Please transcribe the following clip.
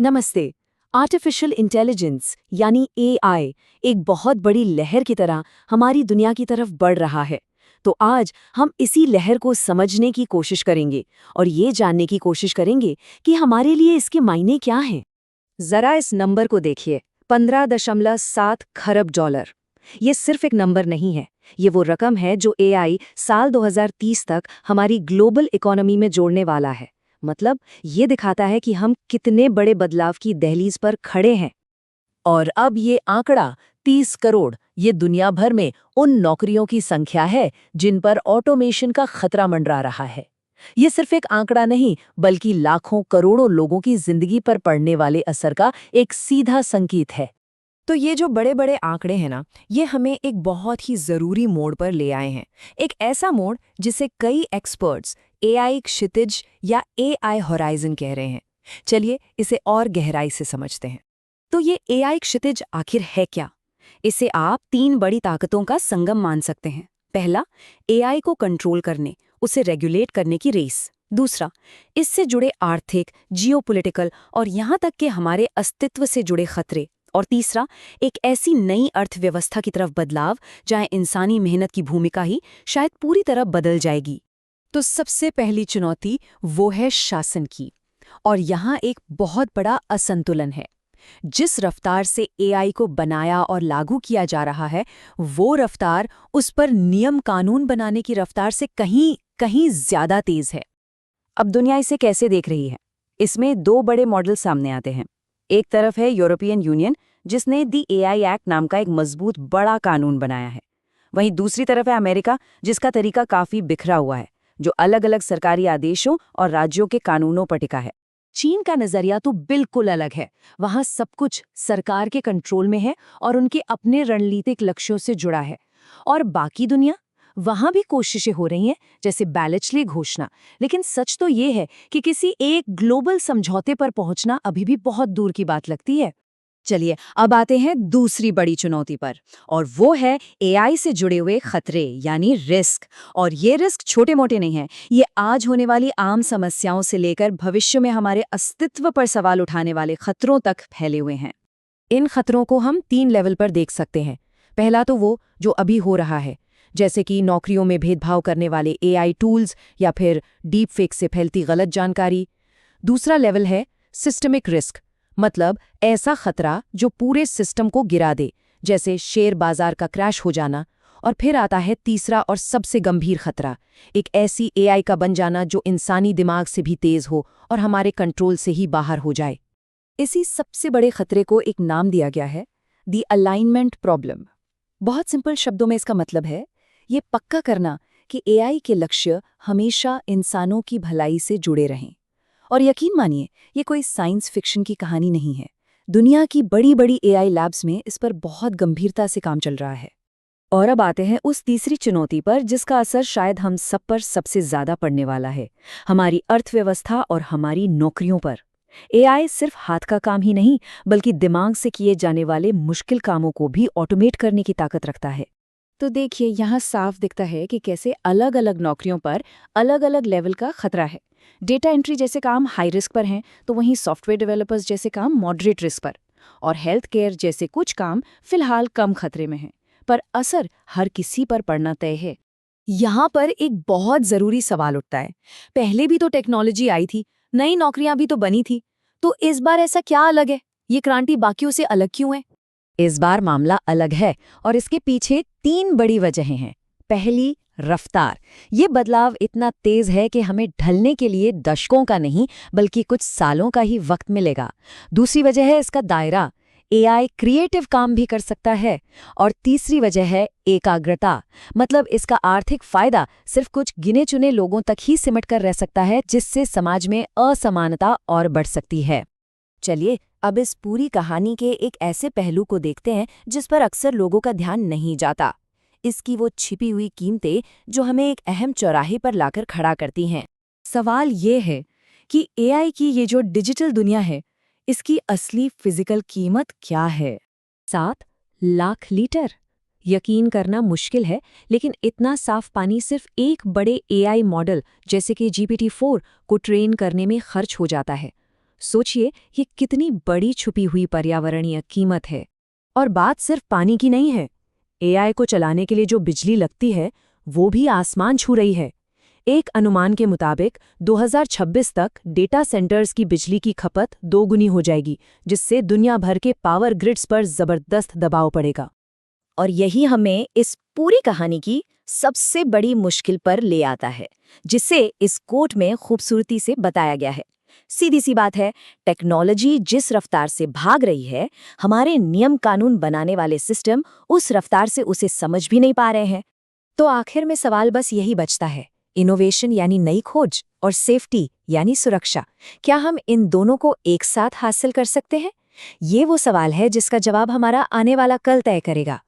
नमस्ते। Artificial intelligence यानी AI एक बहुत बड़ी लहर की तरह हमारी दुनिया की तरफ बढ़ रहा है। तो आज हम इसी लहर को समझने की कोशिश करेंगे और ये जानने की कोशिश करेंगे कि हमारे लिए इसके मायने क्या हैं। जरा इस नंबर को देखिए, 15.7 खरब डॉलर। ये सिर्फ एक नंबर नहीं है, ये वो रकम है जो एआई साल 2030 तक हमारी ग्लोबल इकोनॉमी में जोड़ने वाला है। मतलब ये दिखाता है कि हम कितने बड़े बदलाव की दहलीज पर खड़े हैं। और अब ये आंकड़ा 30 करोड़ ये दुनिया भर में उन नौकरियों की संख्या है जिन पर ऑटोमेशन का खतरा मंडरा रहा है। ये सिर्फ एक आंकड़ा नहीं, बल्कि लाखों करोड़ों लोगों की जिंदगी पर पड़ने वाले असर का एक सीधा संकेत है। तो ये जो बड़े बड़े आंकड़े हैं ना, ये हमें एक बहुत ही ज़रूरी मोड़ पर ले आए हैं। एक ऐसा मोड़ जिसे कई एक्सपर्ट्स एआई क्षितिज या एआई होराइजन कह रहे हैं। चलिए इसे और गहराई से समझते हैं। तो ये एआई क्षितिज आखिर है क्या? इसे आप 3 बड़ी ताकतों का संगम मान सकते हैं। पहला, एआई को कंट्रोल करने, उसे रेगुलेट करने की रेस। दूसरा, इससे जुड़े आर्थिक, जियोपॉलिटिकल और यहाँ तक कि हमारे अस्तित्व से जुड़े खतरे। और तीसरा, एक ऐसी नई अर्थव्यवस्था की तरफ बदलाव जहाँ इंसानी मेहनत की भूमिका ही शायद पूरी तरह बदल जाएगी। तो सबसे पहली चुनौती वो है शासन की। और यहाँ एक बहुत बड़ा असंतुलन है। जिस रफ्तार से एआई को बनाया और लागू किया जा रहा है, वो रफ्तार उस पर नियम कानून बनाने की रफ्तार से कहीं कहीं ज्यादा तेज है। अब दुनिया इसे कैसे देख रही है? इसमें 2 बड़े मॉडल सामने आते हैं। एक तरफ है यूरोपियन यूनियन, जिसने दी एआई एक्ट नाम का एक मजबूत बड़ा कानून बनाया है। वहीं दूसरी तरफ है अमेरिका, जिसका तरीका काफी बिखरा हुआ है, जो अलग अलग सरकारी आदेशों और राज्यों के कानूनों पर टिका है। चीन का नजरिया तो बिल्कुल अलग है। वहां सब कुछ सरकार के कंट्रोल में है और उनके अपने रणनीतिक लक्ष्यों से जुड़ा है। और बाकी दुनिया, वहां भी कोशिशें हो रही हैं, जैसे बैलेंसली घोषणा। लेकिन सच तो ये है कि किसी एक ग्लोबल समझौते पर पहुंचना अभी भी बहुत दूर की बात लगती है। चलिए अब आते हैं दूसरी बड़ी चुनौती पर, और वो है एआई से जुड़े हुए खतरे यानी रिस्क। और ये रिस्क छोटे मोटे नहीं हैं, ये आज होने वाली आम समस्याओं से लेकर भविष्य में हमारे अस्तित्व पर सवाल उठाने वाले खतरों तक फैले हुए हैं। इन खतरों को हम 3 लेवल पर देख सकते हैं। पहला तो वो जो अभी हो रहा है, जैसे कि नौकरियों में भेदभाव करने वाले एआई टूल्स या फिर डीप फेक से फैलती गलत जानकारी। दूसरा लेवल है सिस्टमिक रिस्क, मतलब ऐसा खतरा जो पूरे सिस्टम को गिरा दे, जैसे शेयर बाजार का क्रैश हो जाना। और फिर आता है तीसरा और सबसे गंभीर खतरा, एक ऐसी एआई का बन जाना जो इंसानी दिमाग से भी तेज हो और हमारे कंट्रोल से ही बाहर हो जाए। इसी सबसे बड़े खतरे को एक नाम दिया गया है, द अलाइनमेंट प्रॉब्लम। बहुत सिंपल शब्दों में इसका मतलब है ये पक्का करना कि एआई के लक्ष्य हमेशा इंसानों की भलाई से जुड़े रहें। और यकीन मानिए, ये कोई साइंस फिक्शन की कहानी नहीं है। दुनिया की बड़ी बड़ी एआई लैब्स में इस पर बहुत गंभीरता से काम चल रहा है। और अब आते हैं उस तीसरी चुनौती पर जिसका असर शायद हम सब पर सबसे ज्यादा पड़ने वाला है, हमारी अर्थव्यवस्था और हमारी नौकरियों पर। एआई सिर्फ हाथ का काम ही नहीं, बल्कि दिमाग से किए जाने वाले मुश्किल कामों को भी ऑटोमेट करने की ताकत रखता है। तो देखिए, यहाँ साफ दिखता है कि कैसे अलग अलग नौकरियों पर अलग अलग लेवल का खतरा है। डेटा एंट्री जैसे काम हाई रिस्क पर हैं, तो वहीं सॉफ्टवेयर डेवलपर्स जैसे काम मॉडरेट रिस्क पर, और हेल्थ केयर जैसे कुछ काम फिलहाल कम खतरे में हैं। पर असर हर किसी पर पड़ना तय है। यहाँ पर एक बहुत जरूरी सवाल उठता है। पहले भी तो टेक्नोलॉजी आई थी, नई नौकरियां भी तो बनी थी, तो इस बार ऐसा क्या अलग है? ये क्रांति बाकियों से अलग क्यों है? इस बार मामला अलग है और इसके पीछे 3 बड़ी वजहें हैं। पहली, रफ्तार। ये बदलाव इतना तेज है कि हमें ढलने के लिए दशकों का नहीं, बल्कि कुछ सालों का ही वक्त मिलेगा। दूसरी वजह है इसका दायरा, एआई क्रिएटिव काम भी कर सकता है। और तीसरी वजह है एकाग्रता, मतलब इसका आर्थिक फायदा सिर्फ कुछ गिने चुने लोगों तक ही सिमट कर रह सकता है, जिससे समाज में असमानता और बढ़ सकती है। चलिए अब इस पूरी कहानी के एक ऐसे पहलू को देखते हैं जिस पर अक्सर लोगों का ध्यान नहीं जाता। इसकी वो छिपी हुई कीमतें जो हमें एक अहम चौराहे पर लाकर खड़ा करती हैं। सवाल ये है कि एआई की ये जो डिजिटल दुनिया है, इसकी असली फिजिकल कीमत क्या है? 7 लाख लीटर। यकीन करना मुश्किल है, लेकिन इतना साफ पानी सिर्फ एक बड़े एआई मॉडल जैसे कि GPT-4 को ट्रेन करने में खर्च हो जाता है। सोचिए ये कितनी बड़ी छुपी हुई पर्यावरणीय कीमत है। और बात सिर्फ पानी की नहीं है। एआई को चलाने के लिए जो बिजली लगती है वो भी आसमान छू रही है। एक अनुमान के मुताबिक 2026 तक डेटा सेंटर्स की बिजली की खपत 2 गुनी हो जाएगी, जिससे दुनिया भर के पावर ग्रिड्स पर जबरदस्त दबाव पड़ेगा। और यही हमें इस पूरी कहानी की सबसे बड़ी मुश्किल पर ले आता है, जिसे इस कोट में खूबसूरती से बताया गया है। सीधी सी बात है, टेक्नोलॉजी जिस रफ्तार से भाग रही है, हमारे नियम कानून बनाने वाले सिस्टम उस रफ्तार से उसे समझ भी नहीं पा रहे हैं। तो आखिर में सवाल बस यही बचता है, इनोवेशन यानी नई खोज और सेफ्टी यानी सुरक्षा, क्या हम इन दोनों को एक साथ हासिल कर सकते हैं? ये वो सवाल है जिसका जवाब हमारा आने वाला कल तय करेगा।